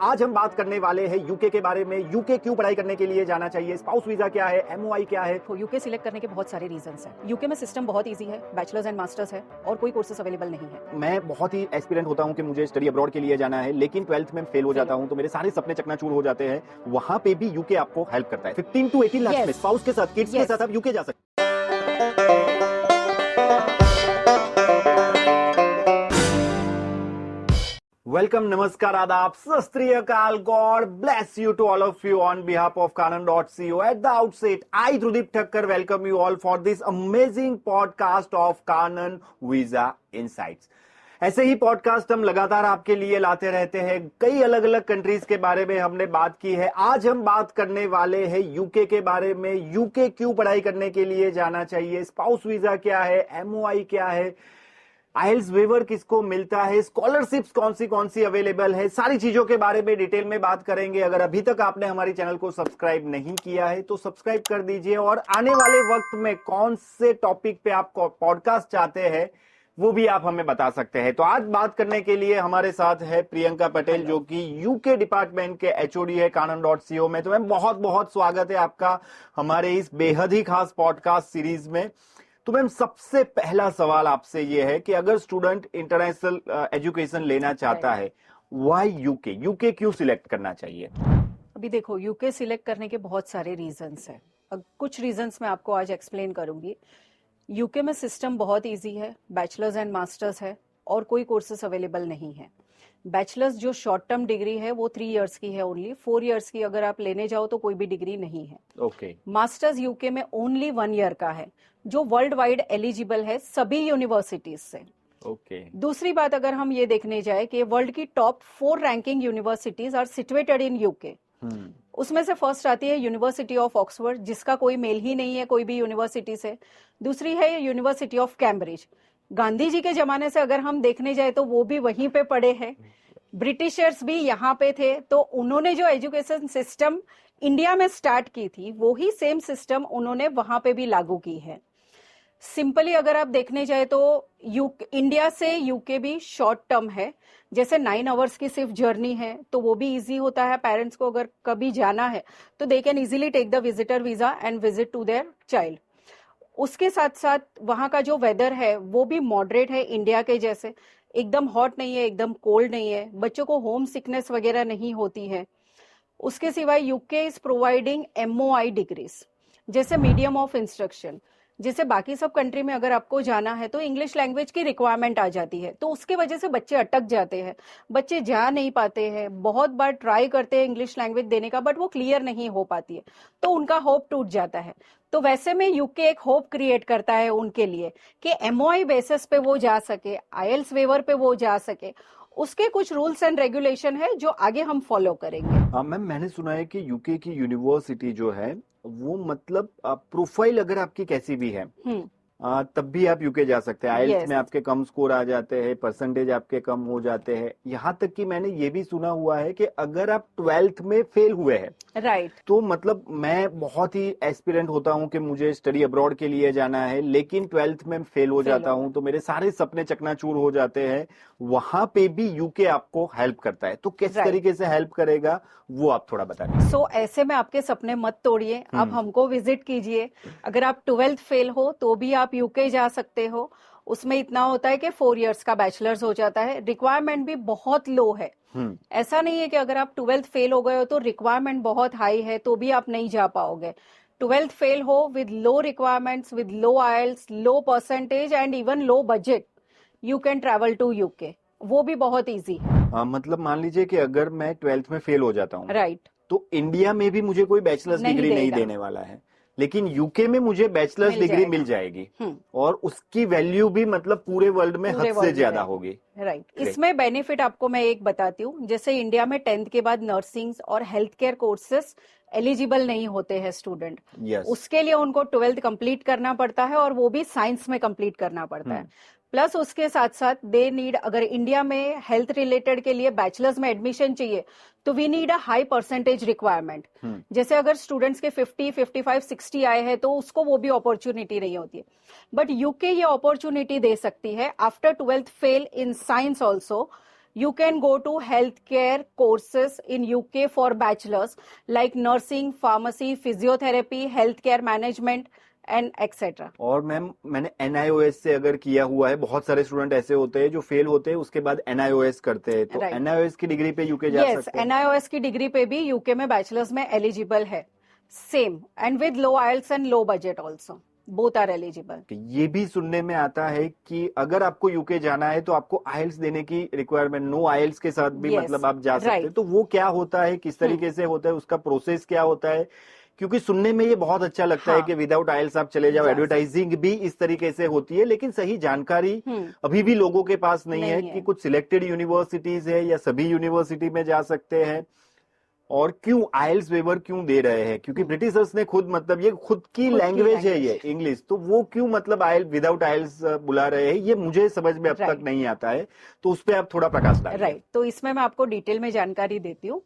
आज हम बात करने वाले हैं यूके के बारे में। यूके क्यों पढ़ाई करने के लिए जाना चाहिए, स्पाउस वीजा क्या है, एमओआई क्या है। तो यूके सिलेक्ट करने के बहुत सारे रीजंस हैं। यूके में सिस्टम बहुत इजी है, बैचलर्स एंड मास्टर्स है और कोई कोर्सेज अवेलेबल नहीं है। मैं बहुत ही एस्पिरेंट होता हूं कि मुझे स्टडी अब्रॉड के लिए जाना है, लेकिन 12th में फेल हो जाता हूं तो मेरे सारे सपने चकनाचूर हो जाते हैं। वहां पे भी यूके आपको हेल्प करता है। 15 to 18 लाख में स्पाउस के साथ, किड्स के साथ आप यूके जा सकते हैं। वेलकम, नमस्कार, आदाब, सत श्री अकाल। God bless you to all of you on behalf of Kanan.co. At the outset, I, Trudip Thakkar, welcome you all for this amazing podcast of Kanan Visa Insights. ऐसे ही पॉडकास्ट हम लगातार आपके लिए लाते रहते हैं। कई अलग अलग कंट्रीज के बारे में हमने बात की है। आज हम बात करने वाले हैं यूके के बारे में। यूके क्यों पढ़ाई करने के लिए जाना चाहिए, स्पाउस वीजा क्या है, एमओआई क्या है, आइल्स वेवर किसको मिलता है, स्कॉलरशिप्स कौन सी अवेलेबल है, सारी चीजों के बारे में डिटेल में बात करेंगे। अगर अभी तक आपने हमारी चैनल को सब्सक्राइब नहीं किया है तो सब्सक्राइब कर दीजिए, और आने वाले वक्त में कौन से टॉपिक पे आप पॉडकास्ट चाहते हैं वो भी आप हमें बता सकते हैं। तो आज बात करने के लिए हमारे साथ है प्रियंका पटेल, जो कि यूके डिपार्टमेंट के एचओडी है Kanan.co में। तो मैम, बहुत बहुत स्वागत है आपका हमारे इस बेहद ही खास पॉडकास्ट सीरीज में। तो मैम, सबसे पहला सवाल आपसे ये है कि अगर स्टूडेंट इंटरनेशनल एजुकेशन लेना चाहता है, व्हाई यूके, यूके क्यों सिलेक्ट करना चाहिए? अभी देखो, यूके सिलेक्ट करने के बहुत सारे रीजंस हैं। कुछ रीजंस मैं आपको आज एक्सप्लेन करूंगी। यूके में सिस्टम बहुत इजी है, बैचलर्स एंड मास्टर्स है और कोई कोर्सेज अवेलेबल नहीं है। बैचलर्स जो शॉर्ट टर्म डिग्री है वो 3 इयर्स की है, ओनली 4 इयर्स की अगर आप लेने जाओ तो कोई भी डिग्री नहीं है। ओके। मास्टर्स यूके में ओनली 1 ईयर का है, जो वर्ल्ड वाइड एलिजिबल है सभी यूनिवर्सिटीज से। ओके। दूसरी बात, अगर हम ये देखने जाए कि वर्ल्ड की top 4 ranking universities are situated in UK. उसमें से फर्स्ट आती है यूनिवर्सिटी ऑफ ऑक्सफोर्ड, जिसका कोई मेल ही नहीं है कोई भी यूनिवर्सिटी से। दूसरी है university of Cambridge. Gandhi ji के जमाने से अगर हम देखने जाए तो वो भी वहीं पे पढ़े हैं। ब्रिटिशर्स भी यहाँ पे थे, तो उन्होंने जो एजुकेशन सिस्टम इंडिया में स्टार्ट की थी वो ही सेम सिस्टम उन्होंने वहां पे भी लागू की है। सिंपली अगर आप देखने जाए तो इंडिया से यूके भी शॉर्ट टर्म है। जैसे 9 आवर्स की सिर्फ जर्नी है, तो वो भी इजी होता है। पेरेंट्स को अगर कभी जाना है तो they can easily take the visitor visa and visit to their child. उसके साथ साथ वहां का जो वेदर है वो भी मॉडरेट है, इंडिया के जैसे एकदम हॉट नहीं है, एकदम कोल्ड नहीं है। बच्चों को होम सिकनेस वगैरह नहीं होती है। उसके सिवाय UK is providing MOI degrees, जैसे मीडियम ऑफ इंस्ट्रक्शन। जैसे बाकी सब कंट्री में अगर आपको जाना है तो इंग्लिश लैंग्वेज की रिक्वायरमेंट आ जाती है, तो उसके वजह से बच्चे अटक जाते हैं, बच्चे जा नहीं पाते हैं। बहुत बार ट्राई करते हैं इंग्लिश लैंग्वेज देने का, बट वो क्लियर नहीं हो पाती है, तो उनका होप टूट जाता है। तो वैसे में यूके एक होप क्रिएट करता है उनके लिए कि एमओआई बेसिस पे वो जा सके, आईएल्स वेवर पे वो जा सके। उसके कुछ रूल्स एंड रेगुलेशन है जो आगे हम फॉलो करेंगे। मैम, मैंने सुना है कि यूके की यूनिवर्सिटी जो है वो मतलब प्रोफाइल अगर आपकी कैसी भी है तब भी आप यूके जा सकते हैं। आईएल्स में आपके कम स्कोर आ जाते हैं, परसेंटेज आपके कम हो जाते हैं। यहाँ तक कि मैंने ये भी सुना हुआ है कि अगर आप 12th में फेल हुए हैं, राइट, तो मतलब मैं बहुत ही एस्पिरेंट होता हूं कि मुझे स्टडी अब्रॉड के लिए जाना है, लेकिन 12th में फेल हो जाता हूं तो मेरे सारे सपने चकनाचूर हो जाते हैं। वहां पे भी यूके आपको हेल्प करता है, तो किस तरीके से हेल्प करेगा वो आप थोड़ा बताइए। सो ऐसे में आपके सपने मत तोड़िए, आप हमको विजिट कीजिए। अगर आप 12th फेल हो तो भी आप यूके जा सकते हो। उसमें इतना होता है कि 4 इयर्स का बैचलर्स हो जाता है। रिक्वायरमेंट भी बहुत लो है। ऐसा नहीं है कि अगर आप 12th फेल हो गए हो तो रिक्वायरमेंट बहुत हाई है तो भी आप नहीं जा पाओगे। 12th फेल हो with low requirements, with low IELTS, low percentage and even low budget, you can travel to UK. वो भी बहुत इजी है। मतलब मान लीजिए कि अगर मैं 12th में फेल हो जाता हूँ, राइट, तो इंडिया में भी मुझे कोई बैचलर्स डिग्री नहीं देने वाला है, लेकिन यूके में मुझे बैचलर्स डिग्री मिल जाएगी और उसकी वैल्यू भी मतलब पूरे वर्ल्ड में हद से ज्यादा होगी। राइट। इसमें बेनिफिट आपको मैं एक बताती हूँ। जैसे इंडिया में 10th के बाद नर्सिंग और हेल्थ केयर कोर्सेस एलिजिबल नहीं होते हैं स्टूडेंट। उसके लिए उनको 12th कंप्लीट करना पड़ता है, और वो भी साइंस में कंप्लीट करना पड़ता है। प्लस उसके साथ साथ दे नीड, अगर इंडिया में हेल्थ रिलेटेड के लिए बैचलर्स में एडमिशन चाहिए तो we need a high percentage requirement. जैसे अगर स्टूडेंट्स के 50, 55, 60 आए हैं तो उसको वो भी अपॉर्चुनिटी नहीं होती है। बट यूके ये अपॉर्चुनिटी दे सकती है after 12th fail in science also. You can go to healthcare courses in UK for bachelors like nursing, pharmacy, physiotherapy, healthcare management and etc. और मैम मैंने NIOS से अगर किया हुआ है, बहुत सारे स्टूडेंट ऐसे होते हैं जो फेल होते हैं उसके बाद NIOS करते हैं, तो Right. NIOS की डिग्री पे यूके जा Yes, सकते हैं। NIOS की डिग्री पे भी यूके में बैचलर्स में एलिजिबल है, same and with low IELTS and low budget also, both are eligible. ये भी सुनने में आता है कि अगर आपको यूके जाना है तो आपको आइल्स देने की रिक्वायरमेंट, नो आइल्स के साथ भी Yes, मतलब आप जा सकते हैं, right. तो वो क्या होता है, किस तरीके से होता है, उसका प्रोसेस क्या होता है? क्योंकि सुनने में ये बहुत अच्छा लगता है हाँ। कि विदाउट आइल्स आप चले जाओ, जा एडवर्टाइजिंग भी इस तरीके से होती है, लेकिन सही जानकारी अभी भी लोगों के पास नहीं है नहीं कि है। कुछ सिलेक्टेड यूनिवर्सिटीज है या सभी यूनिवर्सिटी में जा सकते हैं, और क्यों आइल्स वेवर क्यों दे रहे हैं? क्योंकि ब्रिटिशर्स ने खुद मतलब ये खुद की लैंग्वेज है ये इंग्लिश, तो वो क्यों मतलब आइल विदाउट आइल्स बुला रहे हैं, ये मुझे समझ में अब तक Right. नहीं आता है, तो उस पर आप थोड़ा प्रकाश डालिए। राइट, तो इसमें मैं आपको डिटेल में जानकारी देती हूँ।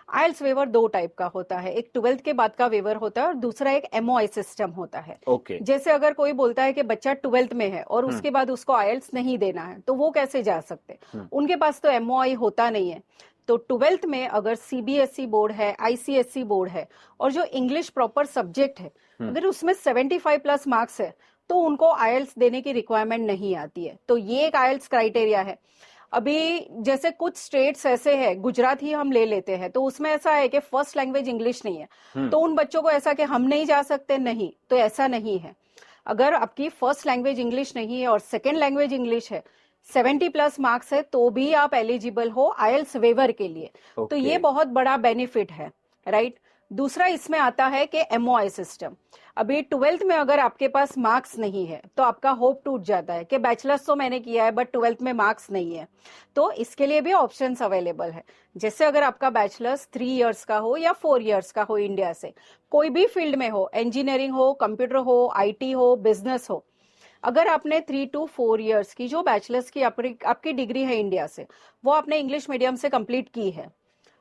आइल्स वेवर दो टाइप का होता है, एक 12th के बाद का वेवर होता है और दूसरा एक MOI सिस्टम होता है। ओके, जैसे अगर कोई बोलता है कि बच्चा 12th में है और उसके बाद उसको आइल्स नहीं देना है, तो वो कैसे जा सकते? उनके पास तो MOI होता नहीं है। तो 12th में अगर CBSE बोर्ड है, ICSE बोर्ड है और जो इंग्लिश प्रॉपर सब्जेक्ट है, अगर उसमें 75 प्लस मार्क्स है तो उनको आइल्स देने की रिक्वायरमेंट नहीं आती है। तो ये एक आइल्स क्राइटेरिया है। अभी जैसे कुछ स्टेट्स ऐसे हैं, गुजरात ही हम ले लेते हैं, तो उसमें ऐसा है कि फर्स्ट लैंग्वेज इंग्लिश नहीं है, तो उन बच्चों को ऐसा कि हम नहीं जा सकते, नहीं, तो ऐसा नहीं है। अगर आपकी फर्स्ट लैंग्वेज इंग्लिश नहीं है और सेकेंड लैंग्वेज इंग्लिश है, 70 प्लस मार्क्स है, तो भी आप एलिजिबल हो आइल्स वेवर के लिए। तो ये बहुत बड़ा बेनिफिट है, राइट। दूसरा इसमें आता है कि MOI सिस्टम। अभी 12th में अगर आपके पास मार्क्स नहीं है तो आपका होप टूट जाता है कि बैचलर्स तो मैंने किया है बट 12th में मार्क्स नहीं है, तो इसके लिए भी ऑप्शंस अवेलेबल है। जैसे अगर आपका बैचलर्स 3 इयर्स का हो या 4 इयर्स का हो, इंडिया से कोई भी फील्ड में हो, इंजीनियरिंग हो, कंप्यूटर हो, IT हो, बिजनेस हो, अगर आपने 3 to 4 इयर्स की जो बैचलर्स की आपकी डिग्री है इंडिया से, वो आपने इंग्लिश मीडियम से कंप्लीट की है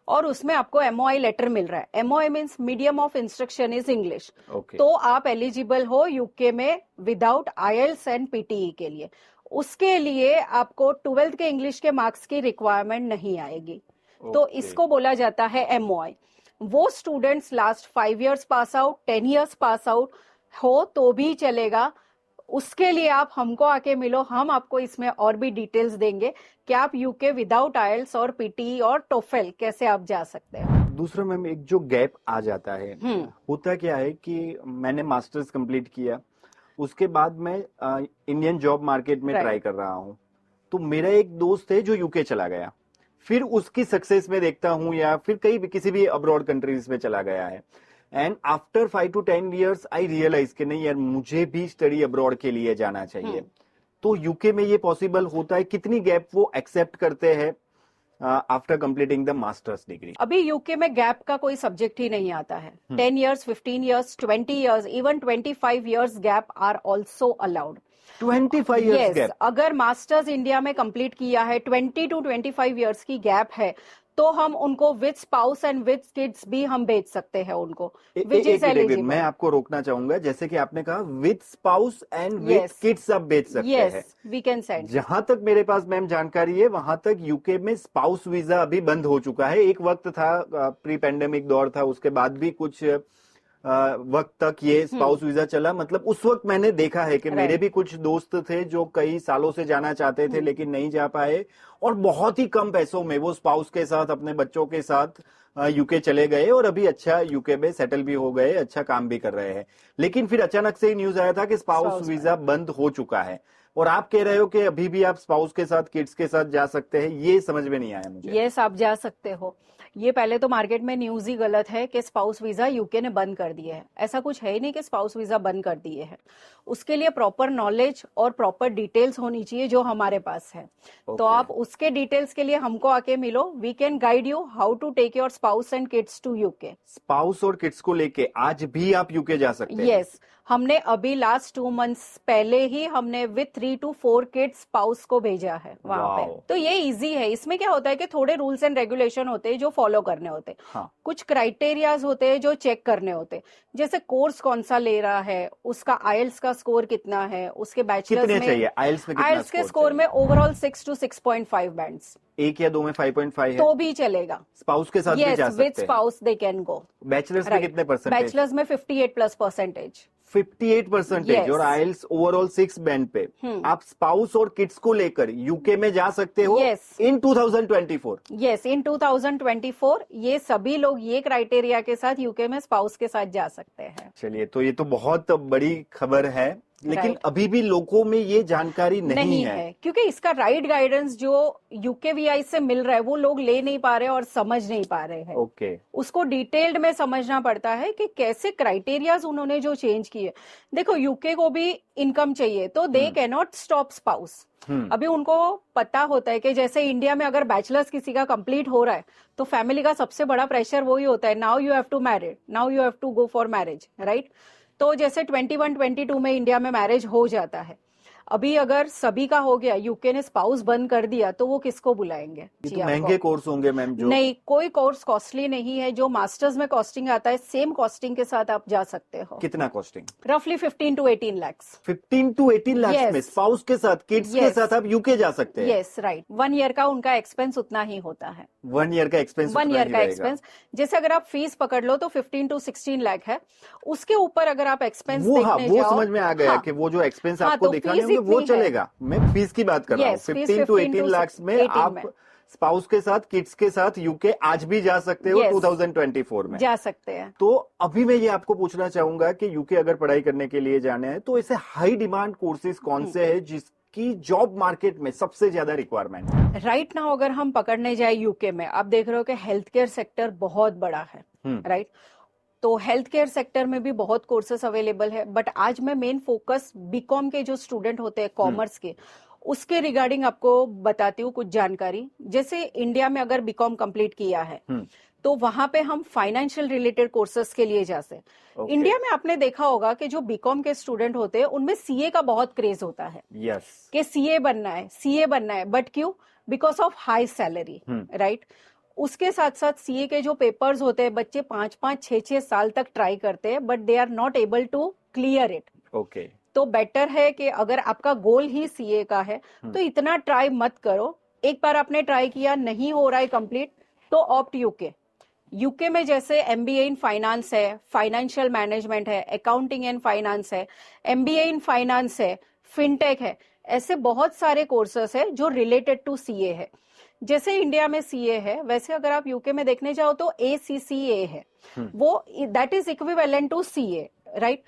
और उसमें आपको MOI लेटर मिल रहा है, MOI means medium of instruction is English, तो आप एलिजिबल हो यूके में विदाउट आइल्स एंड PTE के लिए। उसके लिए आपको 12th के इंग्लिश के मार्क्स की रिक्वायरमेंट नहीं आएगी, तो इसको बोला जाता है MOI। वो students last 5 years pass out, 10 years pass out हो तो भी चलेगा। उसके लिए आप हमको आके मिलो, हम आपको इसमें और भी डिटेल्स देंगे कि आप यूके विदाउट आइल्स और PTE और TOEFL कैसे आप जा सकते हैं। दूसरा मैम एक जो गैप आ जाता है, होता क्या है कि मैंने मास्टर्स कंप्लीट किया, उसके बाद मैं इंडियन जॉब मार्केट में ट्राई कर रहा हूँ, तो मेरा एक दोस्त है जो यूके चला गया, फिर उसकी सक्सेस में देखता हूँ या फिर किसी भी अब्रॉड कंट्रीज में चला गया है, and after 5 to 10 years I realise कि नहीं यार, मुझे भी स्टडी अब्रॉड के लिए जाना चाहिए। तो यूके में ये पॉसिबल होता है? कितनी गैप वो एक्सेप्ट करते हैं after completing the masters degree? अभी यूके में गैप का कोई सब्जेक्ट ही नहीं आता है। 10 years, 15 years, 20 years, even 25 years gap are also allowed. 25 years gap? अगर मास्टर्स इंडिया में कंप्लीट किया है, 20 to 25 इयर्स की गैप है, तो हम उनको with spouse and with kids भी हम भेज सकते हैं उनको, विच इज एलिजिबल। मैं आपको रोकना चाहूंगा, जैसे कि आपने कहा with spouse and with kids आप भेज सकते हैं। Yes, we can send. जहां तक मेरे पास मैम जानकारी है, वहां तक यूके में स्पाउस वीजा अभी बंद हो चुका है। एक वक्त था, प्री पेंडेमिक दौर था, उसके बाद भी कुछ वक्त तक ये स्पाउस वीजा चला। मतलब उस वक्त मैंने देखा है कि मेरे भी कुछ दोस्त थे जो कई सालों से जाना चाहते थे लेकिन नहीं जा पाए, और बहुत ही कम पैसों में वो स्पाउस के साथ, अपने बच्चों के साथ यूके चले गए और अभी अच्छा यूके में सेटल भी हो गए, अच्छा काम भी कर रहे हैं। लेकिन फिर अचानक से ही न्यूज आया था कि स्पाउस वीजा बंद हो चुका है, और आप कह रहे हो कि अभी भी आप स्पाउस के साथ, किड्स के साथ जा सकते हैं। ये समझ में नहीं आया मुझे। यस, आप जा सकते हो। ये पहले तो मार्केट में न्यूज ही गलत है कि स्पाउस वीजा यूके ने बंद कर दिए है। ऐसा कुछ है ही नहीं कि स्पाउस वीजा बंद कर दिए है। उसके लिए प्रॉपर नॉलेज और प्रॉपर डिटेल्स होनी चाहिए जो हमारे पास है। तो आप उसके डिटेल्स के लिए हमको आके मिलो, we can guide you how to take your spouse and kids to UK. Spouse और किड्स को लेके आज भी आप यूके जा सकते हैं? यस, हमने अभी लास्ट 2 मंथ्स पहले ही हमने विथ 3 to 4 किड्स स्पाउस को भेजा है वहां पे। Wow. तो ये इजी है। इसमें क्या होता है कि थोड़े रूल्स एंड रेगुलेशन होते हैं जो फॉलो करने होते हैं। हाँ. कुछ क्राइटेरियाज होते हैं जो चेक करने होते हैं, जैसे कोर्स कौन सा ले रहा है, उसका आइल्स का स्कोर कितना है, उसके बैचलर्स कितने में चाहिए आइल्स में, कितना आइल्स के स्कोर में ओवरऑल 6 to 6.5 बैंड्स, एक या दो में 5.5 है तो भी चलेगा। स्पाउस के साथ भी यस, जा विद सकते हैं। Spouse they can go. Bachelors में कितने परसेंटेज? बैचलर्स में 58+%। 58% Yes. और आइल्स ओवरऑल 6 बैंड पे आप स्पाउस और किड्स को लेकर यूके में जा सकते हो Yes. इन 2024। यस, इन 2024 ये सभी लोग ये क्राइटेरिया के साथ यूके में स्पाउस के साथ जा सकते हैं। चलिए, तो ये तो बहुत बड़ी खबर है, लेकिन Right. अभी भी लोगों में ये जानकारी नहीं है। क्योंकि इसका राइट गाइडेंस जो यूकेवीआई से मिल रहा है वो लोग ले नहीं पा रहे और समझ नहीं पा रहे हैं। ओके। उसको डिटेल्ड में समझना पड़ता है कि कैसे क्राइटेरियाज उन्होंने जो चेंज किए। देखो, यूके को भी इनकम चाहिए, तो they can not stop spouse. अभी उनको पता होता है कि जैसे इंडिया में अगर बैचलर्स किसी का कंप्लीट हो रहा है तो फैमिली का सबसे बड़ा प्रेशर वही होता है, now you have to married, now you have to go for marriage, right. तो जैसे 21-22 में इंडिया में मैरिज हो जाता है। अभी अगर सभी का हो गया, यूके ने स्पाउस बंद कर दिया, तो वो किसको बुलाएंगे? ये तो महंगे कोर्स होंगे मैम जो? नहीं, कोई कोर्स कॉस्टली नहीं है। जो मास्टर्स में कॉस्टिंग आता है सेम कॉस्टिंग के साथ आप जा सकते हो। कितना कॉस्टिंग? रफली 15 to 18 lakhs। 15 to 18 lakh Yes. में स्पाउस के साथ, किड्स के Yes. साथ आप यूके जा सकते हैं। Yes, right. 1 ईयर का उनका एक्सपेंस उतना ही होता है। 1 ईयर का एक्सपेंस? 1 ईयर का एक्सपेंस, जैसे अगर आप फीस पकड़ लो तो 15 to 16 लाख है। उसके ऊपर अगर आप एक्सपेंस वो, हाँ, देखने वो जाओ, समझ में आ गया हाँ, कि वो जो एक्सपेंस हाँ, आपको तो दिखाने फीस होंगे वो इतनी है। चलेगा। मैं फीस की बात कर रहा हूँ। Yes, fees 15 to 18 to lakh में 18 आप में। स्पाउस के साथ, किड्स के साथ यूके आज भी जा सकते हो। Yes. 2024 में जा सकते हैं। तो अभी मैं ये आपको पूछना चाहूंगा कि यूके अगर पढ़ाई करने के लिए जाने हैं तो ऐसे हाई डिमांड कोर्सेज कौन से हैं जिसकी जॉब मार्केट में सबसे ज्यादा रिक्वायरमेंट है? राइट नाउ अगर हम पकड़ने जाए यूके में, आप देख रहे हो कि हेल्थ केयर सेक्टर बहुत बड़ा है, राइट। तो हेल्थ केयर सेक्टर में भी बहुत कोर्सेस अवेलेबल है, बट आज मैं मेन फोकस बीकॉम के जो स्टूडेंट होते हैं कॉमर्स के, उसके रिगार्डिंग आपको बताती हूँ कुछ जानकारी। जैसे इंडिया में अगर बीकॉम कंप्लीट किया है तो वहां पे हम फाइनेंशियल रिलेटेड कोर्सेस के लिए जा सकते। इंडिया में आपने देखा होगा कि जो बीकॉम के स्टूडेंट होते हैं उनमें सीए का बहुत क्रेज होता है। यस। कि सीए बनना है, सीए बनना है, बट क्यों? Because of high salary, right. उसके साथ साथ सीए के जो पेपर्स होते हैं, बच्चे 5-5, 6-6 साल तक ट्राई करते हैं, but they are not able to clear it. Okay. तो बेटर है कि अगर आपका गोल ही सीए का है तो इतना ट्राई मत करो। एक बार आपने ट्राई किया, नहीं हो रहा है कंप्लीट, तो ऑप्ट यूके। यूके में जैसे एमबीए इन फाइनेंस है, फाइनेंशियल मैनेजमेंट है, अकाउंटिंग एंड फाइनेंस है, एमबीए इन फाइनेंस है, फिनटेक है, ऐसे बहुत सारे कोर्सेस है जो रिलेटेड टू सीए है। जैसे इंडिया में सीए है, वैसे अगर आप यूके में देखने जाओ तो एसीसीए है, वो that is equivalent to CA, right.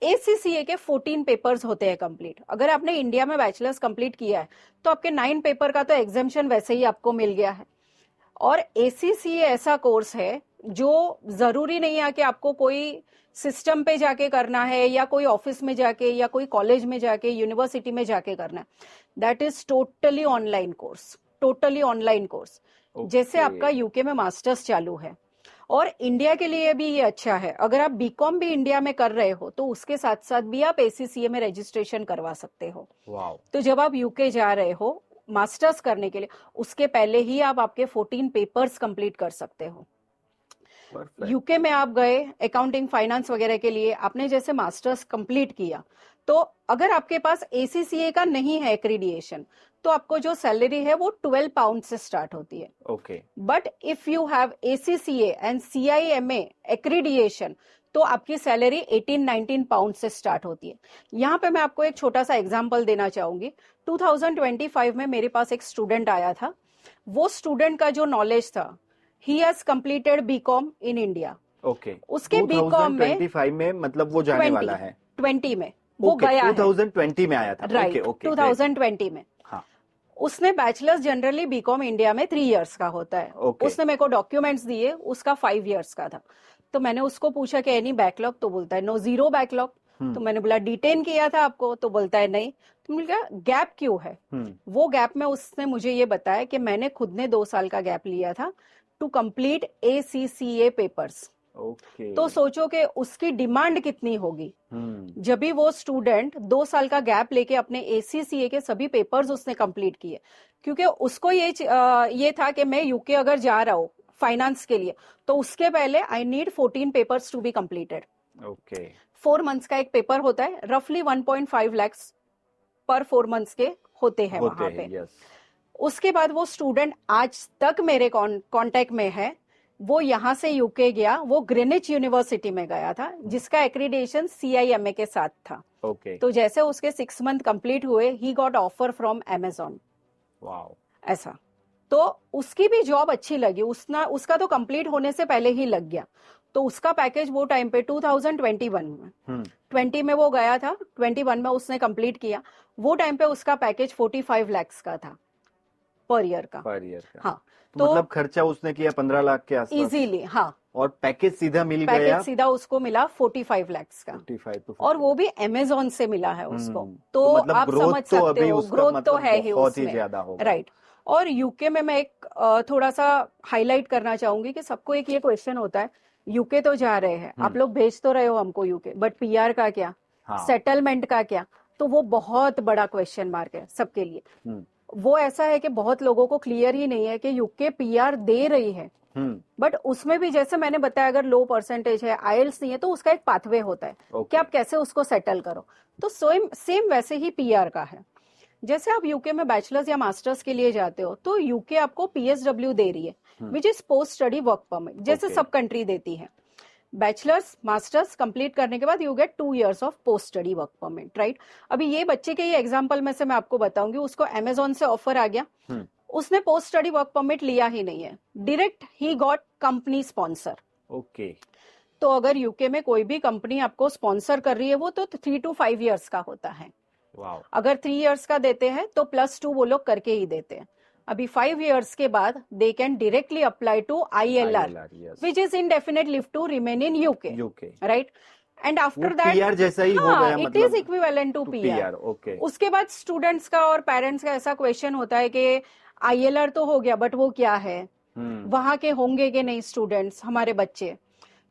ACCA के 14 पेपर्स होते हैं कंप्लीट। अगर आपने इंडिया में बैचलर्स कंप्लीट किया है तो आपके 9 पेपर का तो एग्जाम्शन वैसे ही आपको मिल गया है। और एसीसीए ऐसा कोर्स है जो जरूरी नहीं है कि आपको कोई सिस्टम पे जाके करना है या कोई ऑफिस में जाके या कोई कॉलेज में जाके, यूनिवर्सिटी में जाके करना है। That is totally online course, totally online course. जैसे आपका यूके में मास्टर्स चालू है, और इंडिया के लिए भी ये अच्छा है। अगर आप बीकॉम भी इंडिया में कर रहे हो तो उसके साथ साथ भी आप एसीसीए में रजिस्ट्रेशन करवा सकते हो। तो जब आप यूके जा रहे हो मास्टर्स करने के लिए, उसके पहले ही आप आपके 14 पेपर्स कंप्लीट कर सकते हो। यूके में आप गए अकाउंटिंग फाइनेंस वगैरह के लिए, आपने जैसे मास्टर्स कंप्लीट किया, तो अगर आपके पास एसीसीए का नहीं है एक्रीडिएशन, तो आपको जो सैलरी है वो 12 पाउंड से स्टार्ट होती है। Okay. But if you have ACCA and CIMA accreditation, तो आपकी सैलरी 18-19 पाउंड से स्टार्ट होती है। यहाँ पे मैं आपको एक छोटा सा एग्जांपल देना चाहूंगी। 2025 में मेरे पास एक स्टूडेंट आया था। वो स्टूडेंट का जो नॉलेज था, he has completed BCom in India. Okay. उसके बीकॉम में 2025 में मतलब वो जाने वाला है 20 में वो गया है। 2020 में आया था। राइट, 2020 में। हाँ। उसने बैचलर्स जनरली बीकॉम इंडिया में 3 इयर्स का होता है। उसने मेरे को डॉक्यूमेंट्स दिए, उसका 5 इयर्स का था। तो मैंने उसको पूछा कि एनी बैकलॉग, तो बोलता है नो, जीरो बैकलॉग। तो मैंने बोला डिटेन किया था आपको, तो बोलता है नहीं। तो मैंने कहा गैप क्यों है? वो गैप में उसने मुझे ये बताया कि मैंने खुद ने 2 साल का गैप लिया था to complete ACCA papers. Okay. तो सोचो कि उसकी डिमांड कितनी होगी। जब भी वो स्टूडेंट 2 साल का गैप लेके अपने ACCA के सभी पेपर्स उसने कंप्लीट किए, क्योंकि उसको ये था कि मैं यूके अगर जा रहा हूँ फाइनेंस के लिए, तो उसके पहले I need 14 papers to be completed. Okay. 4 months का एक पेपर होता है, रफली 1.5 lakhs पर 4 मंथ्स के होते हैं वहां पे। यस। उसके बाद वो स्टूडेंट आज तक मेरे कांटेक्ट में है। वो यहाँ से यूके गया, वो ग्रीनिच यूनिवर्सिटी में गया था, जिसका एक्रीडेशन CIMA के साथ था। ओके। तो जैसे उसके 6 मंथ कंप्लीट हुए, he got offer from Amazon। Wow. ऐसा। तो उसकी भी जॉब अच्छी लगी, उसका तो कंप्लीट होने से पहले ही लग गया। तो उसका पैकेज वो टाइम पे 2021 में 20 में वो गया था, 21 में उसने कंप्लीट किया। वो टाइम पे उसका पैकेज 45 lakhs का था पर ईयर का। हाँ, तो मतलब खर्चा उसने किया 15 लाख के आसपास इजीली। हाँ, और पैकेज सीधा मिल गया। पैकेज सीधा उसको मिला 45 lakhs का। 45 तो और वो भी Amazon से मिला है उसको। तो मतलब आप ग्रोथ समझ तो सकते अभी हो, उसका ग्रोथ तो मतलब है ही बहुत ही उसमें। ज्यादा होगा। राइट। और यूके में मैं एक थोड़ा सा हाईलाइट करना चाहूंगी कि सबको एक ये क्वेश्चन होता है, यूके तो जा रहे हैं, आप लोग भेज तो रहे हो हमको यूके, बट PR का क्या, सेटलमेंट का क्या? तो वो बहुत बड़ा क्वेश्चन मार्क है सबके लिए। वो ऐसा है कि बहुत लोगों को क्लियर ही नहीं है कि यूके PR दे रही है, बट उसमें भी जैसे मैंने बताया, अगर लो परसेंटेज है, IELTS नहीं है, तो उसका एक पाथवे होता है कि आप कैसे उसको सेटल करो। तो सेम वैसे ही PR का है। जैसे आप यूके में बैचलर्स या मास्टर्स के लिए जाते हो, तो यूके आपको PSW दे रही है, which is post study work permit, जैसे सब कंट्री देती है। बैचलर्स मास्टर्स कंप्लीट करने के बाद you get 2 years of post study work permit, right. अभी ये बच्चे के ये एग्जांपल में से मैं आपको बताऊंगी, उसको Amazon से ऑफर आ गया, उसने पोस्ट स्टडी वर्क परमिट लिया ही नहीं है, direct he got company sponsor. Okay. तो अगर यूके में कोई भी कंपनी आपको स्पॉन्सर कर रही है, वो तो 3 to 5 years का होता है। अगर 3 years का देते हैं तो +2 वो लोग करके ही देते हैं। अभी 5 years के बाद they can directly apply to ILR, which is indefinite leave to remain in UK, right. And after that PR जैसा ही हो गया, it is equivalent to PR। Okay. उसके बाद स्टूडेंट्स का और पेरेंट्स का ऐसा क्वेश्चन होता है कि ILR तो हो गया, बट वो क्या है, वहां के होंगे कि नहीं स्टूडेंट्स हमारे बच्चे।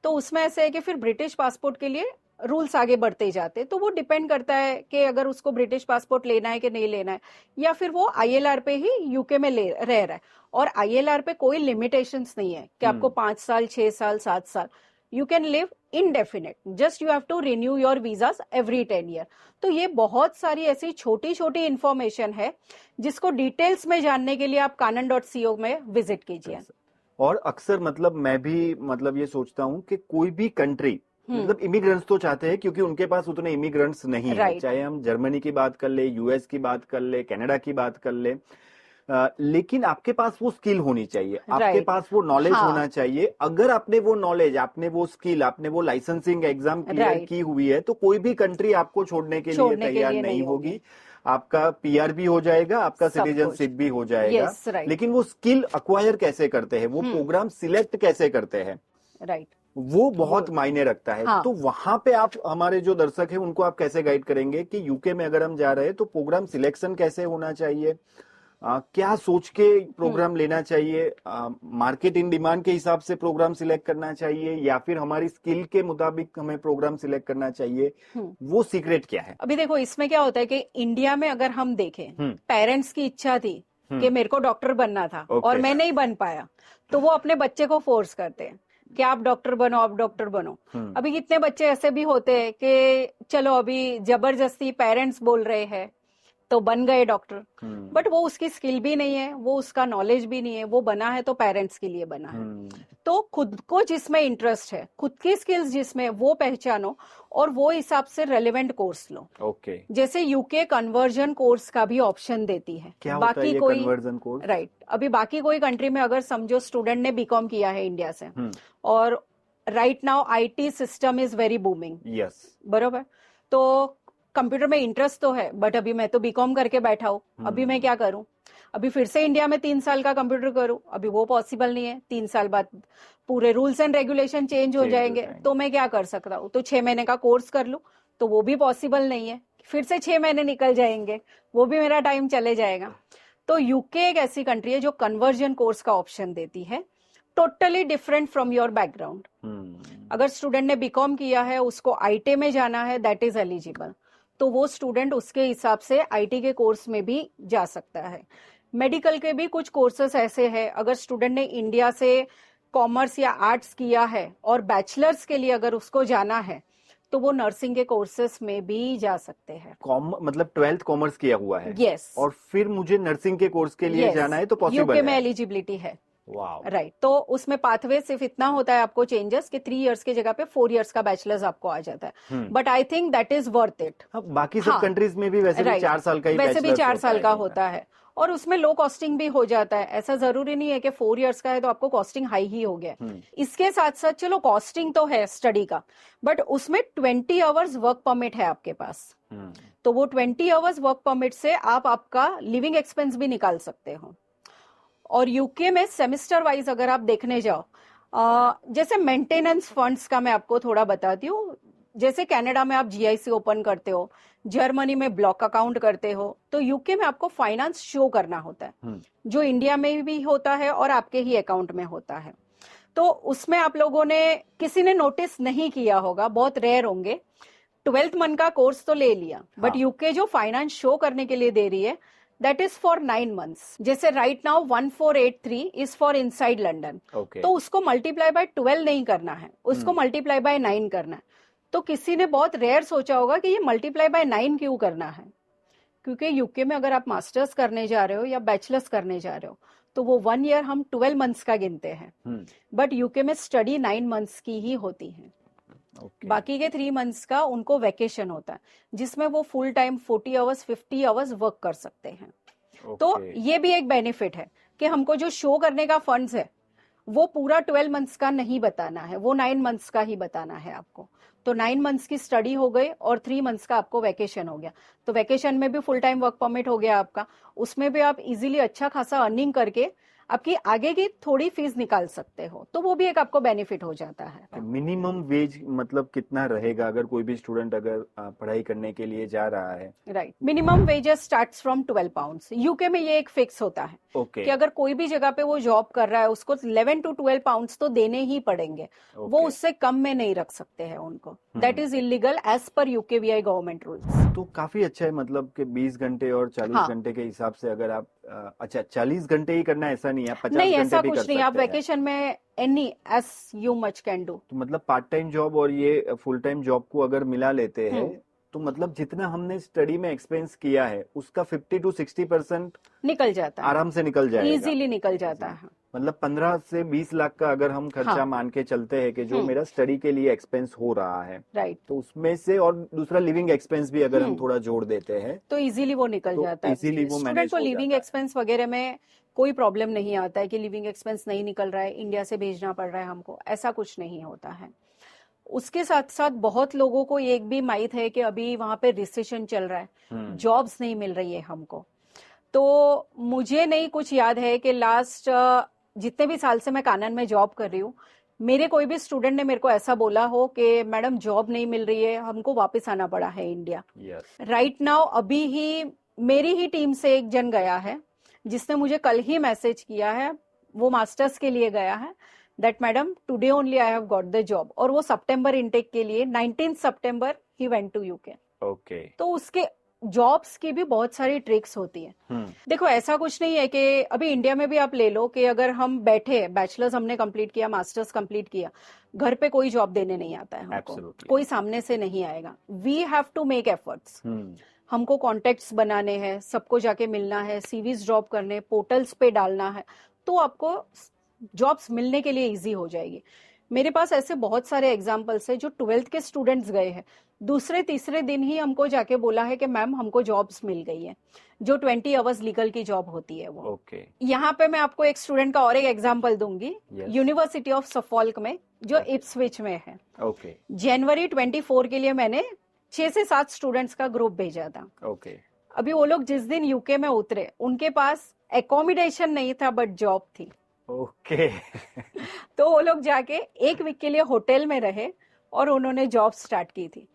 तो उसमें ऐसे है कि फिर ब्रिटिश पासपोर्ट के लिए रूल्स आगे बढ़ते जाते, तो वो डिपेंड करता है कि अगर उसको ब्रिटिश पासपोर्ट लेना है कि नहीं लेना है, या फिर वो ILR पे ही यूके में रह रहा है। और ILR पे कोई लिमिटेशंस नहीं है कि आपको 5 साल 6 साल 7 साल, you can live indefinite, just you have to renew your visas every 10 year। तो ये बहुत सारी ऐसी छोटी छोटी इंफॉर्मेशन है जिसको डिटेल्स में जानने के लिए आप kanan.co में विजिट कीजिए। और अक्सर मतलब मैं भी मतलब ये सोचता हूँ कि कोई भी कंट्री मतलब इमिग्रेंट्स तो चाहते हैं, क्योंकि उनके पास उतने इमिग्रेंट्स नहीं है। चाहे हम जर्मनी की बात कर ले, US की बात कर ले, कनाडा की बात कर ले, लेकिन आपके पास वो स्किल होनी चाहिए, आपके पास वो नॉलेज होना चाहिए। अगर आपने वो नॉलेज, आपने वो स्किल, आपने वो लाइसेंसिंग एग्जाम क्लियर की हुई है, तो कोई भी कंट्री आपको छोड़ने के लिए तैयार नहीं होगी। आपका PR भी हो जाएगा, आपका सिटीजनशिप भी हो जाएगा। लेकिन वो स्किल अक्वायर कैसे करते हैं, वो प्रोग्राम सिलेक्ट कैसे करते हैं, राइट, वो बहुत मायने रखता है। तो वहां पे आप, हमारे जो दर्शक हैं, उनको आप कैसे गाइड करेंगे कि यूके में अगर हम जा रहे हैं तो प्रोग्राम सिलेक्शन कैसे होना चाहिए, क्या सोच के प्रोग्राम लेना चाहिए, मार्केट इन डिमांड के हिसाब से प्रोग्राम सिलेक्ट करना चाहिए, या फिर हमारी स्किल के मुताबिक हमें प्रोग्राम सिलेक्ट करना चाहिए, वो सीक्रेट क्या है? अभी देखो, इसमें क्या होता है कि इंडिया में अगर हम देखें, पेरेंट्स की इच्छा थी कि मेरे को डॉक्टर बनना था और मैं नहीं बन पाया, तो वो अपने बच्चे को फोर्स करते हैं कि आप डॉक्टर बनो, आप डॉक्टर बनो। अभी कितने बच्चे ऐसे भी होते हैं कि चलो अभी जबरदस्ती पेरेंट्स बोल रहे हैं तो बन गए डॉक्टर, बट वो उसकी स्किल भी नहीं है, वो उसका नॉलेज भी नहीं है, वो बना है तो पेरेंट्स के लिए बना है। तो खुद को जिसमें इंटरेस्ट है, खुद की स्किल्स जिसमें, वो पहचानो और वो हिसाब से रेलेवेंट कोर्स लो। ओके। जैसे यूके कन्वर्जन कोर्स का भी ऑप्शन देती है। क्या होता है ये कन्वर्जन कोर्स? राइट, अभी बाकी कोई कंट्री में अगर समझो स्टूडेंट ने BCom किया है इंडिया से, और right now IT system is very booming, yes, बरोबर, तो कंप्यूटर में इंटरेस्ट तो है, बट अभी मैं तो BCom करके बैठा हूँ, अभी मैं क्या करूं? अभी फिर से इंडिया में 3 साल का कंप्यूटर करूं, अभी वो पॉसिबल नहीं है। 3 साल बाद पूरे रूल्स एंड रेगुलेशन चेंज हो जाएंगे, तो मैं क्या कर सकता हूँ? तो 6 महीने का कोर्स कर लूं, तो वो भी पॉसिबल नहीं है। फिर से 6 महीने निकल जाएंगे, वो भी मेरा टाइम चले जाएगा। तो यूके एक ऐसी कंट्री है जो कन्वर्जन कोर्स का ऑप्शन देती है, totally different from your background. अगर स्टूडेंट ने बीकॉम किया है, उसको आईटी में जाना है, दैट इज एलिजिबल, तो वो स्टूडेंट उसके हिसाब से आईटी के कोर्स में भी जा सकता है। मेडिकल के भी कुछ कोर्सेस ऐसे हैं, अगर स्टूडेंट ने इंडिया से कॉमर्स या आर्ट्स किया है और बैचलर्स के लिए अगर उसको जाना है तो वो नर्सिंग के कोर्सेस में भी जा सकते हैं। मतलब 12th कॉमर्स किया हुआ है, यस, और फिर मुझे नर्सिंग के कोर्स के लिए जाना है तो पॉसिबल यूके में है। एलिजिबिलिटी है। वाओ, राइट, तो उसमें पाथवे सिर्फ इतना होता है आपको चेंजेस कि 3 इयर्स की जगह पे 4 इयर्स का बैचलर्स आपको आ जाता है, but I think that is worth it. बाकी सब कंट्रीज में भी वैसे भी 4 साल का ही वैसे भी 4 साल का है। होता है, और उसमें लो कॉस्टिंग भी हो जाता है। ऐसा जरूरी नहीं है कि 4 इयर्स का है तो आपको कॉस्टिंग हाई ही हो गया। इसके साथ साथ चलो कॉस्टिंग तो है स्टडी का, बट उसमें 20 आवर्स वर्क परमिट है आपके पास, तो वो 20 आवर्स वर्क परमिट से आप आपका लिविंग एक्सपेंस भी निकाल सकते हो। और यूके में सेमेस्टर वाइज अगर आप देखने जाओ, जैसे मेंटेनेंस फंड्स का मैं आपको थोड़ा बताती हूँ। जैसे कनाडा में आप जीआईसी ओपन करते हो, जर्मनी में ब्लॉक अकाउंट करते हो, तो यूके में आपको फाइनेंस शो करना होता है, जो इंडिया में भी होता है और आपके ही अकाउंट में होता है। तो उसमें आप लोगों ने किसी ने नोटिस नहीं किया होगा, बहुत रेयर होंगे। 12th मंथ का कोर्स तो ले लिया, बट यूके जो फाइनेंस शो करने के लिए दे रही है दैट इज फॉर 9 months। जैसे right now 1483 is for inside London, तो उसको मल्टीप्लाई बाय 12 नहीं करना है, उसको मल्टीप्लाई बाय 9 करना है। तो किसी ने बहुत रेयर सोचा होगा कि ये मल्टीप्लाई बाय 9 क्यों करना है, क्योंकि यूके में अगर आप मास्टर्स करने जा रहे हो या बैचलर्स करने जा रहे हो तो वो 1 ईयर हम 12 months का गिनते हैं, बट यूके में स्टडी 9 months की ही होती है। बाकी के 3 months का उनको वेकेशन होता है, जिसमें वो full time 40 hours 50 hours work कर सकते हैं। तो ये भी एक बेनिफिट है कि हमको जो शो करने का फंड्स है वो पूरा 12 months का नहीं बताना है, वो 9 months का ही बताना है आपको। तो 9 months की स्टडी हो गई और 3 months का आपको वैकेशन हो गया, तो वैकेशन में भी फुल टाइम वर्क परमिट हो गया आपका, उसमें भी आप इजीली अच्छा खासा अर्निंग करके आपकी आगे की थोड़ी फीस निकाल सकते हो, तो वो भी एक आपको बेनिफिट हो जाता है। मिनिमम वेज मतलब कितना रहेगा अगर कोई भी स्टूडेंट अगर पढ़ाई करने के लिए जा रहा है? Right, minimum wages starts from 12 pounds। UK में ये एक फिक्स होता है कि अगर कोई भी जगह पे वो जॉब कर रहा है उसको 11 to 12 pounds तो देने ही पड़ेंगे, वो उससे कम में नहीं रख सकते हैं उनको, that is illegal as per यूकेवीआई government rules. तो काफी अच्छा है, मतलब कि 20 घंटे और 40 घंटे के हिसाब से अगर आप अच्छा 40 घंटे ही करना, ऐसा नहीं है, 50 नहीं, घंटे ऐसा भी कुछ नहीं, आप वेकेशन में any S U much can do. तो मतलब पार्ट टाइम जॉब और ये फुल टाइम जॉब को अगर मिला लेते हैं तो मतलब जितना हमने स्टडी में एक्सपेंस किया है उसका 50 to 60% निकल जाता है, आराम से निकल जाएगा, इजीली निकल जाता है। मतलब 15 से 20 लाख का अगर हम खर्चा मान के चलते हैं कि जो मेरा स्टडी के लिए एक्सपेंस हो रहा है, राइट, तो उसमें से और दूसरा लिविंग एक्सपेंस भी अगर हम थोड़ा जोड़ देते हैं तो इजीली वो निकल जाता है। इजीली वो स्टूडेंट को लिविंग एक्सपेंस वगैरह में कोई प्रॉब्लम नहीं आता है कि लिविंग एक्सपेंस नहीं निकल रहा है, इंडिया से भेजना पड़ रहा है हमको, ऐसा कुछ नहीं होता है। उसके साथ साथ बहुत लोगों को एक भी माहित है कि अभी वहां पे रिसेशन चल रहा है, जॉब्स नहीं मिल रही है हमको। तो मुझे नहीं कुछ याद है कि लास्ट जितने भी साल से मैं कानन में जॉब कर रही हूँ, मेरे कोई भी स्टूडेंट ने मेरे को ऐसा बोला हो कि मैडम जॉब नहीं मिल रही है, हमको वापस आना पड़ा है इंडिया। राइट नाउ अभी ही मेरी ही टीम से एक जन गया है जिसने मुझे कल ही मैसेज किया है, वो मास्टर्स के लिए गया है, that madam today only I have got the job, और वो सितंबर इनटेक के लिए 19 सितंबर ही वेंट टू यूके। ओके, तो उसके जॉब्स की भी बहुत सारी ट्रिक्स होती है। देखो ऐसा कुछ नहीं है कि अभी इंडिया में भी आप ले लो कि अगर हम बैठे, बैचलर्स हमने कंप्लीट किया, मास्टर्स कंप्लीट किया, घर पे कोई जॉब देने नहीं आता है हमको, कोई सामने से नहीं आएगा। We have to make efforts, हमको कॉन्टेक्ट्स बनाने हैं, सबको जाके मिलना है, सीवीज ड्रॉप करने, पोर्टल्स पे डालना है, तो आपको जॉब्स मिलने के लिए इजी हो जाएगी। मेरे पास ऐसे बहुत सारे एग्जाम्पल्स है जो 12th के स्टूडेंट्स गए हैं, दूसरे तीसरे दिन ही हमको जाके बोला है कि मैम हमको जॉब्स मिल गई है, जो 20 आवर्स लीगल की जॉब होती है वो। यहाँ पे मैं आपको एक स्टूडेंट का और एक एग्जाम्पल दूंगी, यूनिवर्सिटी ऑफ सफॉल्क में जो इप्सविच में है। जनवरी 24 के लिए मैंने 6 से 7 स्टूडेंट्स का ग्रुप भेजा था। अभी वो लोग जिस दिन यूके में उतरे, उनके पास एकोमोडेशन नहीं था बट जॉब थी। तो वो लोग जाके 1 वीक के लिए होटल में रहे और उन्होंने जॉब स्टार्ट की थी।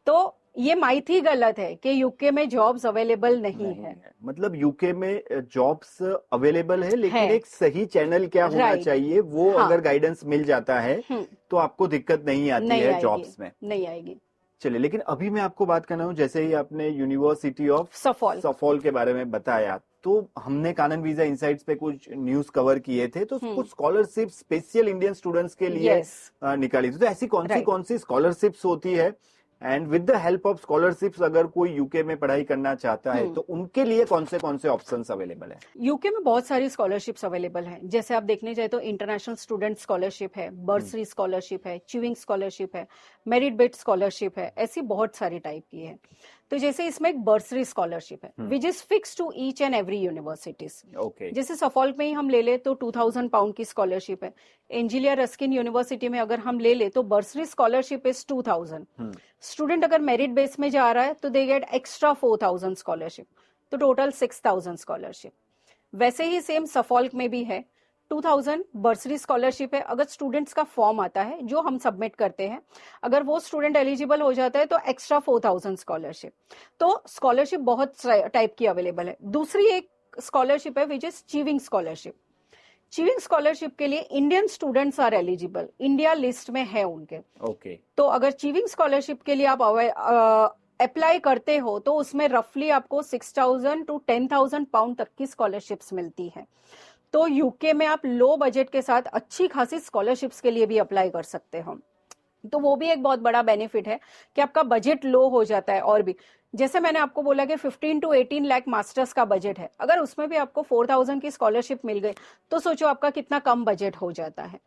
तो ये माइथ ही गलत है कि यूके में जॉब्स अवेलेबल नहीं है। मतलब यूके में जॉब्स अवेलेबल है, लेकिन है। एक सही चैनल क्या होना Right. चाहिए वो हाँ। अगर गाइडेंस मिल जाता है तो आपको दिक्कत नहीं आती नहीं है आएगी, जॉब्स में। नहीं आएगी। चलिए, लेकिन अभी मैं आपको बात करना हूँ, जैसे ही आपने यूनिवर्सिटी ऑफ सफॉल्क। सफॉल्क के बारे में बताया, तो हमने कानन वीजा इनसाइट्स पे कुछ न्यूज कवर किए थे, तो कुछ स्कॉलरशिप स्पेशल इंडियन स्टूडेंट्स के लिए Yes. निकाली थी। तो ऐसी Right. कौन सी स्कॉलरशिप्स होती है, and with the help of scholarships अगर कोई यूके में पढ़ाई करना चाहता है तो उनके लिए कौन से ऑप्शंस अवेलेबल है? यूके में बहुत सारी स्कॉलरशिप्स अवेलेबल हैं। जैसे आप देखने जाए तो इंटरनेशनल स्टूडेंट स्कॉलरशिप है, बर्सरी स्कॉलरशिप है, च्यूइंग स्कॉलरशिप है, मेरिट बेस्ड स्कॉलरशिप है, ऐसी बहुत सारी टाइप की है। तो जैसे इसमें एक बर्सरी स्कॉलरशिप है which is fix to each and every universities. Okay. जैसे सफॉल्क में ही हम ले ले तो 2000 पाउंड की स्कॉलरशिप है। एंजिलिया रस्किन यूनिवर्सिटी में अगर हम ले ले तो बर्सरी स्कॉलरशिप इज 2000। स्टूडेंट अगर मेरिट बेस में जा रहा है तो दे गेट एक्स्ट्रा 4000 स्कॉलरशिप, तो टोटल 6000 स्कॉलरशिप। वैसे ही सेम सफॉल्क में भी है 2000 बर्सरी स्कॉलरशिप है। अगर स्टूडेंट्स का फॉर्म आता है जो हम सबमिट करते हैं, अगर वो स्टूडेंट एलिजिबल हो जाता है तो एक्स्ट्रा 4000 स्कॉलरशिप। तो स्कॉलरशिप बहुत टाइप की अवेलेबल है। दूसरी एक स्कॉलरशिप है which is Chevening scholarship. Chevening scholarship के लिए Indian students are eligible, India list में है उनके। ओके। तो अगर च्यूइंग स्कॉलरशिप के लिए आप अप्लाई करते हो तो उसमें रफली आपको 6000 to 10,000 पाउंड तक की स्कॉलरशिप्स मिलती है। तो यूके में आप लो बजट के साथ अच्छी खासी स्कॉलरशिप्स के लिए भी अप्लाई कर सकते हो। तो वो भी एक बहुत बड़ा बेनिफिट है कि आपका बजट लो हो जाता है। और भी जैसे मैंने आपको बोला कि 15 to 18 लाख मास्टर्स का बजट है, अगर उसमें भी आपको 4000 की स्कॉलरशिप मिल गई तो सोचो आपका कितना कम बजट हो जाता है।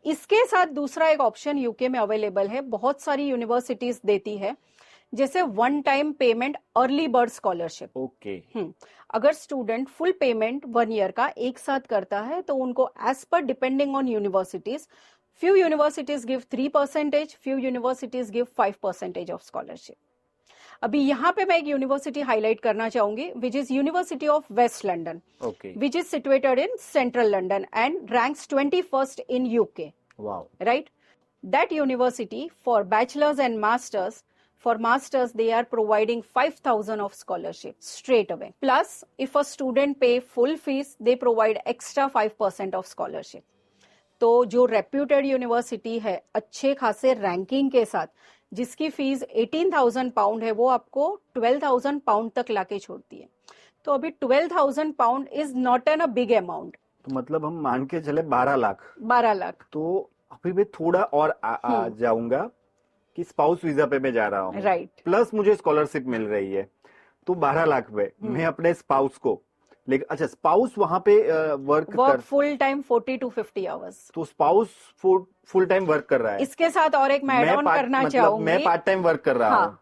इसके साथ दूसरा एक ऑप्शन यूके में अवेलेबल है, बहुत सारी यूनिवर्सिटीज देती है, जैसे one time payment early bird scholarship. Okay. अगर स्टूडेंट फुल पेमेंट 1 ईयर का एक साथ करता है तो उनको as per depending on universities, few universities give 3%, few universities give 5% of scholarship. अभी यहाँ पे मैं एक यूनिवर्सिटी हाईलाइट करना चाहूंगी which is university of West London, which is situated in central London and ranks 21st in UK. Wow. Right? That university for bachelors and masters, for masters they are providing 5,000 of scholarship straight away. Plus, if a student pay full fees, they provide extra 5% of scholarship. तो जो reputed university है अच्छे खासे ranking के साथ, जिसकी fees 18,000 pound है, वो आपको 12,000 पाउंड तक लाके छोड़ती है। तो अभी 12,000 pound is not an a big amount. तो मतलब हम मान के चले 12 लाख। 12 लाख। तो अभी मैं थोड़ा और आ जाऊंगा कि स्पाउस वीजा पे मैं जा रहा हूँ, राइट, प्लस मुझे स्कॉलरशिप मिल रही है, तो 12 लाख पे मैं अपने स्पाउस को, लेकिन अच्छा स्पाउस वहां पे work full time 40 to 50 hours, तो स्पाउस फुल टाइम वर्क कर रहा है। इसके साथ और एक मैं ऐड ऑन करना चाहूंगी, मैं पार्ट टाइम वर्क कर रहा हूँ।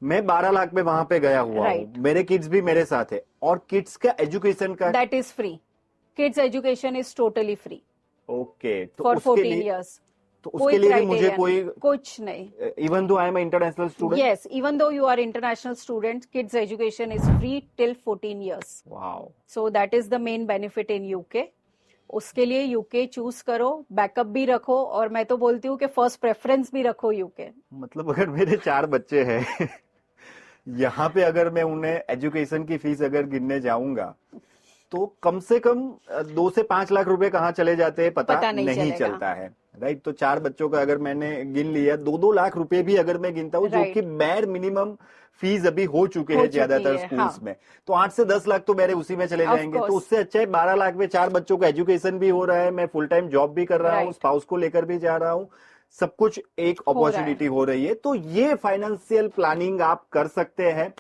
मैं 12 लाख में वहां पे गया हुआ हूँ, मेरे किड्स भी मेरे साथ है, और किड्स का एजुकेशन का that is free. Kids education is totally free. Okay. तो फॉर उसके 14 लिए years. तो उसके लिए भी मुझे कोई कुछ नहीं। Even though I am international student, yes, even though you are international student, kids education is free till 14 years. Wow. So that is the main benefit in UK. उसके लिए यूके चूज करो, बैकअप भी रखो, और मैं तो बोलती हूँ कि फर्स्ट प्रेफरेंस भी रखो यूके। मतलब अगर मेरे 4 बच्चे हैं यहाँ पे अगर मैं उन्हें एजुकेशन की फीस अगर गिनने जाऊंगा तो कम से कम 2 से 5 लाख रुपए कहाँ चले जाते हैं पता नहीं चलता है। राइट। तो 4 बच्चों का अगर मैंने गिन लिया, 2-2 लाख रुपए भी अगर मैं गिनता हूँ, जो कि बैर मिनिमम फीस अभी हो चुके हैं ज्यादातर स्कूल्स में, तो 8 से 10 लाख तो मेरे उसी में चले जाएंगे। तो उससे अच्छा है 12 लाख में 4 बच्चों का एजुकेशन भी हो रहा है, मैं फुल टाइम जॉब भी कर रहा हूँ, स्पाउस को लेकर भी जा रहा हूँ, सब कुछ एक अपॉर्चुनिटी हो रही है। तो ये फाइनेंशियल प्लानिंग आप कर सकते हैं।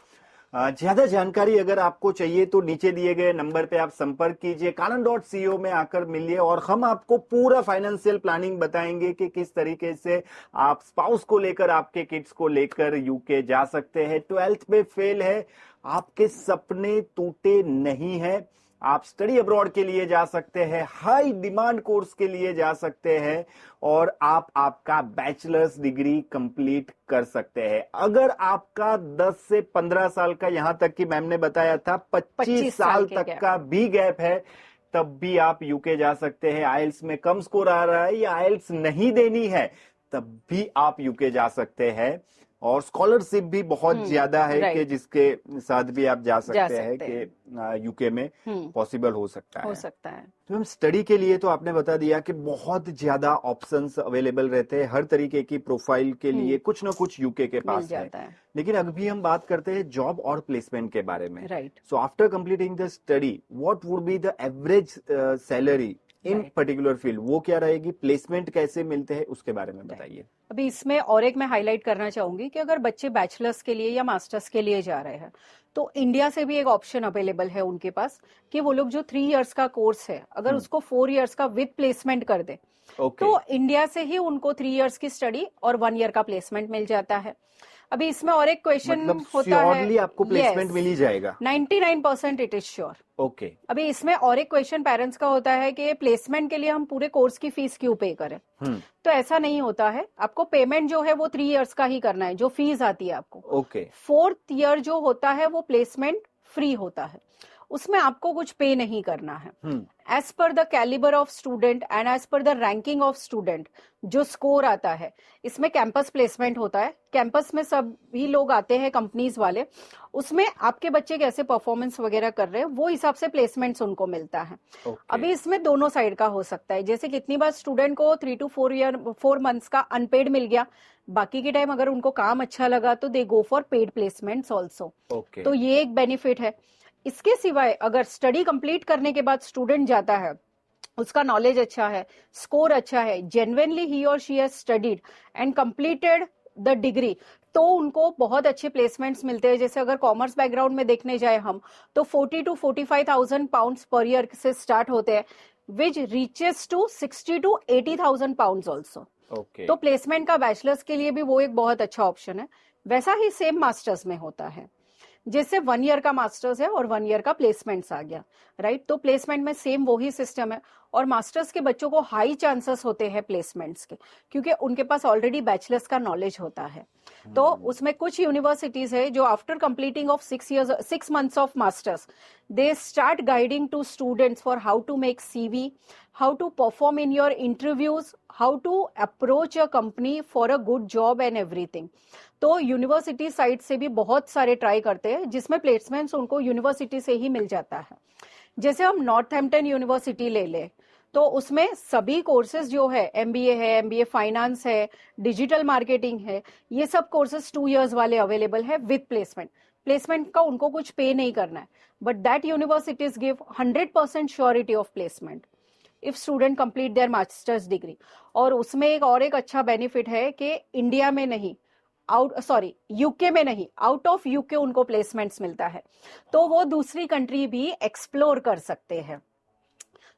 ज्यादा जानकारी अगर आपको चाहिए तो नीचे दिए गए नंबर पे आप संपर्क कीजिए, kanan.co में आकर मिलिए, और हम आपको पूरा फाइनेंशियल प्लानिंग बताएंगे कि किस तरीके से आप स्पाउस को लेकर, आपके किड्स को लेकर यूके जा सकते हैं। 12th में फेल है, आपके सपने टूटे नहीं है, आप स्टडी अब्रॉड के लिए जा सकते हैं, हाई डिमांड कोर्स के लिए जा सकते हैं, और आप आपका बैचलर्स डिग्री कंप्लीट कर सकते हैं। अगर आपका 10 से 15 साल का, यहां तक कि मैम ने बताया था 25 साल तक का भी गैप है, तब भी आप यूके जा सकते हैं। आइल्स में कम स्कोर आ रहा है या आइल्स नहीं देनी है, तब भी आप यूके जा सकते हैं। और स्कॉलरशिप भी बहुत ज्यादा है कि right. जिसके साथ भी आप जा सकते हैं सकते कि यूके में पॉसिबल हो सकता हो है। सकता है। तो हम स्टडी के लिए तो आपने बता दिया कि बहुत ज्यादा ऑप्शंस अवेलेबल रहते हैं, हर तरीके की प्रोफाइल के लिए कुछ ना कुछ यूके के मिल पास है। जाता है। लेकिन अभी हम बात करते हैं जॉब और प्लेसमेंट के बारे में। Right. So after completing the study what would be the average salary in Right. Particular field, वो क्या रहेगी, प्लेसमेंट कैसे मिलते हैं उसके बारे में बताइए। अभी इसमें और एक मैं हाईलाइट करना चाहूंगी कि अगर बच्चे बैचलर्स के लिए या मास्टर्स के लिए जा रहे हैं तो इंडिया से भी एक ऑप्शन अवेलेबल है उनके पास कि वो लोग जो 3 इयर्स का कोर्स है अगर उसको 4 इयर्स का विद प्लेसमेंट कर दे तो इंडिया से ही उनको 3 इयर्स की स्टडी और 1 ईयर का प्लेसमेंट मिल जाता है। अभी इसमें और एक क्वेश्चन मतलब होता है, श्योरली आपको प्लेसमेंट मिल ही जाएगा। 99% इट इज श्योर। ओके। अभी इसमें और एक क्वेश्चन पेरेंट्स का होता है कि प्लेसमेंट के लिए हम पूरे कोर्स की फीस क्यों पे करें। तो ऐसा नहीं होता है, आपको पेमेंट जो है वो 3 इयर्स का ही करना है, जो फीस आती है आपको। ओके। 4th ईयर जो होता है वो प्लेसमेंट फ्री होता है, उसमें आपको कुछ पे नहीं करना है। As per the calibre of student and as per the ranking of student जो स्कोर आता है, इसमें कैंपस प्लेसमेंट होता है। कैंपस में सभी लोग आते हैं कंपनीज वाले, उसमें आपके बच्चे कैसे परफॉर्मेंस वगैरह कर रहे हैं वो हिसाब से प्लेसमेंट्स उनको मिलता है। अभी इसमें दोनों साइड का हो सकता है, जैसे कितनी बार स्टूडेंट को 3 to 4 मंथ्स का अनपेड मिल गया, बाकी के टाइम अगर उनको काम अच्छा लगा तो they go for paid placements also. तो ये एक बेनिफिट है। इसके सिवाय अगर स्टडी कंप्लीट करने के बाद स्टूडेंट जाता है, उसका नॉलेज अच्छा है, स्कोर अच्छा है, जेन्युइनली ही और she has studied and completed the degree, तो उनको बहुत अच्छे प्लेसमेंट्स मिलते हैं। जैसे अगर कॉमर्स बैकग्राउंड में देखने जाए हम तो 40 to 45,000 पाउंड्स पर ईयर से स्टार्ट होते हैं, which reaches to 60 to 80,000 pounds also. तो प्लेसमेंट का बैचलर्स के लिए भी वो एक बहुत अच्छा ऑप्शन है। वैसा ही सेम मास्टर्स में होता है, जैसे 1 ईयर का मास्टर्स है और 1 ईयर का प्लेसमेंट्स आ गया, राइट। तो प्लेसमेंट में सेम वही सिस्टम है और मास्टर्स के बच्चों को हाई चांसेस होते हैं प्लेसमेंट्स के, क्योंकि उनके पास ऑलरेडी बैचलर्स का नॉलेज होता है। तो उसमें कुछ यूनिवर्सिटीज है जो after completing of 6 months of masters they start guiding to students for how to make CV, how to perform in your interviews, how to approach a company for a good job and everything. तो university side से भी बहुत सारे try करते हैं जिसमें placements उनको university से ही मिल जाता है। जैसे हम नॉर्थहैम्पटन यूनिवर्सिटी ले ले तो उसमें सभी कोर्सेज जो है, MBA है, MBA फाइनेंस है, डिजिटल मार्केटिंग है, ये सब कोर्सेज 2 इयर्स वाले अवेलेबल है विद प्लेसमेंट। प्लेसमेंट का उनको कुछ पे नहीं करना है, but that universities give 100% surety of placement if student complete their masters degree. और उसमें एक अच्छा बेनिफिट है कि इंडिया में नहीं, यूके में नहीं, आउट ऑफ यूके उनको प्लेसमेंट्स मिलता है, तो वो दूसरी कंट्री भी एक्सप्लोर कर सकते हैं।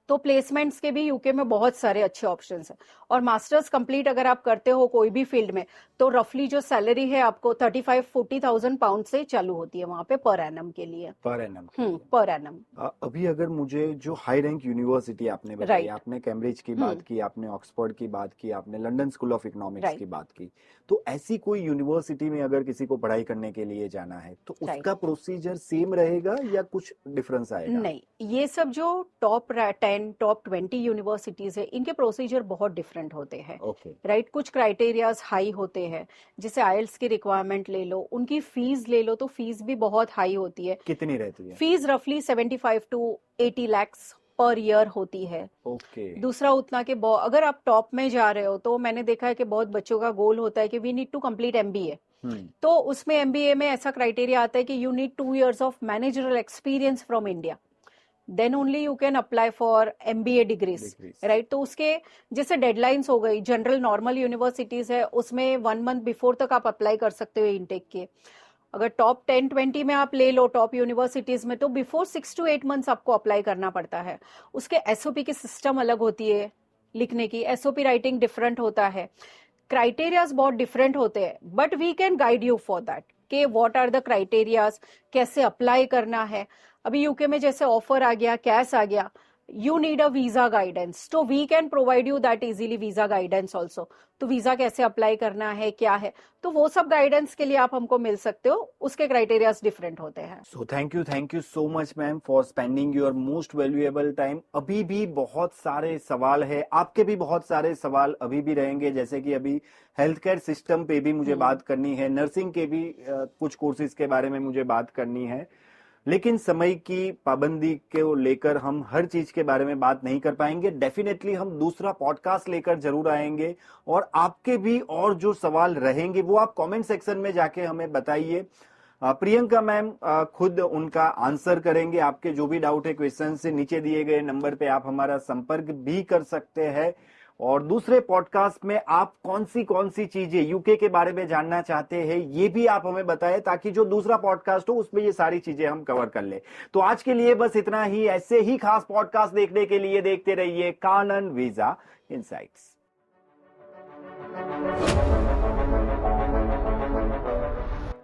तो प्लेसमेंट्स के भी यूके में बहुत सारे अच्छे ऑप्शंस हैं। और मास्टर्स कंप्लीट अगर आप करते हो कोई भी फील्ड में तो रफली जो सैलरी है आपको 35-40,000 पाउंड से चालू होती है वहां पे पर एनम के लिए। Per annum per annum. अभी अगर मुझे जो हाई रैंक यूनिवर्सिटी आपने बताई, आपने कैम्ब्रिज की बात की, आपने ऑक्सफोर्ड की बात की, आपने लंदन स्कूल ऑफ इकोनॉमिक्स की बात की, तो ऐसी कोई यूनिवर्सिटी में अगर किसी को पढ़ाई करने के लिए जाना है तो उसका प्रोसीजर सेम रहेगा या कुछ डिफरेंस आएगा? नहीं, ये सब जो टॉप 10, टॉप 20 यूनिवर्सिटीज है इनके प्रोसीजर बहुत डिफरेंट होते हैं, राइट। कुछ क्राइटेरियाज हाई होते हैं, जैसे आईएलटीएस की रिक्वायरमेंट ले लो, उनकी फीस ले लो तो फीस भी बहुत हाई होती है। कितनी रहती है? फीस रफली 75 to 80 lakhs पर ईयर होती है। दूसरा उतना के अगर आप टॉप में जा रहे हो तो मैंने देखा है कि बहुत बच्चों का गोल होता है कि we need to complete MBA, तो उसमें MBA में ऐसा क्राइटेरिया आता है कि you need 2 years of managerial experience from India, then only you can apply for MBA degrees, right. तो उसके जैसे डेडलाइंस हो गई, जनरल नॉर्मल यूनिवर्सिटीज है उसमें 1 month बिफोर तक आप अप्लाई कर सकते हो इनटेक के। अगर टॉप 10-20 में आप ले लो टॉप यूनिवर्सिटीज में तो बिफोर 6 to 8 months आपको अप्लाई करना पड़ता है। उसके SOP की सिस्टम अलग होती है, लिखने की SOP राइटिंग डिफरेंट होता है, क्राइटेरियाज बहुत डिफरेंट होते हैं, but we can guide you for that कि व्हाट आर द क्राइटेरियाज, कैसे अप्लाई करना है। अभी यूके में जैसे ऑफर आ गया, कैश आ गया, you need a visa guidance, so we can provide you that easily visa guidance also. तो वीजा कैसे अप्लाई करना है, क्या है, तो वो सब गाइडेंस के लिए आप हमको मिल सकते हो, उसके क्राइटेरियाज डिफरेंट होते हैं. So thank you so much ma'am for spending your most valuable time. अभी भी बहुत सारे सवाल है, आपके भी बहुत सारे सवाल अभी भी रहेंगे, जैसे कि अभी हेल्थ केयर सिस्टम पे भी मुझे बात करनी है, नर्सिंग के भी कुछ कोर्सेज के बारे में मुझे बात करनी है, लेकिन समय की पाबंदी को लेकर हम हर चीज के बारे में बात नहीं कर पाएंगे. डेफिनेटली हम दूसरा पॉडकास्ट लेकर जरूर आएंगे, और आपके भी और जो सवाल रहेंगे वो आप कमेंट सेक्शन में जाके हमें बताइए. प्रियंका मैम खुद उनका आंसर करेंगे. आपके जो भी डाउट है क्वेश्चन से नीचे दिए गए नंबर पे आप हमारा संपर्क भी कर सकते हैं. और दूसरे पॉडकास्ट में आप कौन सी चीजें यूके के बारे में जानना चाहते हैं ये भी आप हमें बताएं, ताकि जो दूसरा पॉडकास्ट हो उसमें ये सारी चीजें हम कवर कर ले. तो आज के लिए बस इतना ही. ऐसे ही खास पॉडकास्ट देखने के लिए देखते रहिए कानन वीजा इनसाइट्स.